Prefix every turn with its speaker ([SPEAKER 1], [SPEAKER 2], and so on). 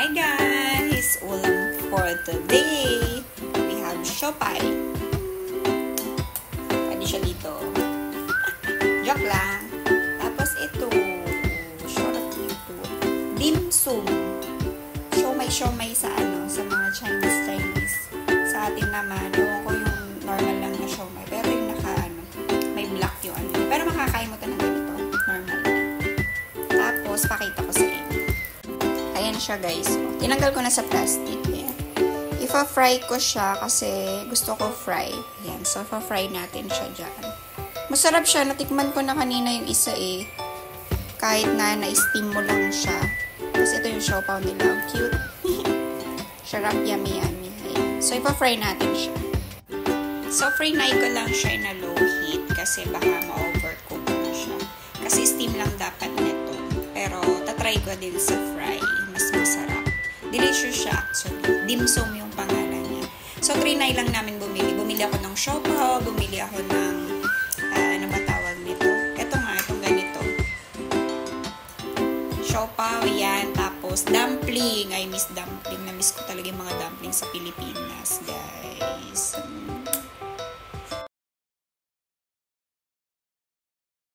[SPEAKER 1] Hi guys! Ulam for today. We have siopay. Pwede siya dito. Joke lang. Tapos ito. Short dito. Dim sum. Siomay sa sa mga Chinese. Sa atin naman, ewan ko yung normal lang na siomay. Pero yung may black yung Pero makakain mo ito ng ganito. Normal na. Tapos, pakita ko sa inyo. Ayan siya guys. Tinanggal ko na sa plastic. Ayan. Ipa-fry ko siya kasi gusto ko fry. Ayan. So, ipa-fry natin siya dyan. Masarap siya. Natikman ko na kanina yung isa eh. Kahit na-steam mo lang siya. Tapos ito yung siopaw nila. Cute. Sarap, yummy. Ayan. So, ipa-fry natin siya. So, fry-nay ko lang siya na low heat kasi baka ma-overcook na siya. Kasi steam lang dapat nito. Pero, tatry ko din sa fry. Mas masarap. Delicious siya actually. Dim sum yung pangalan niya. So, trinay lang namin bumili. Bumili ako ng siopaw. Bumili ako ng, ano ba tawag nito? Itong ganito. Siopaw, yan. Tapos, dumpling. I miss dumpling. Na-miss ko talaga yung mga dumpling sa Pilipinas, guys.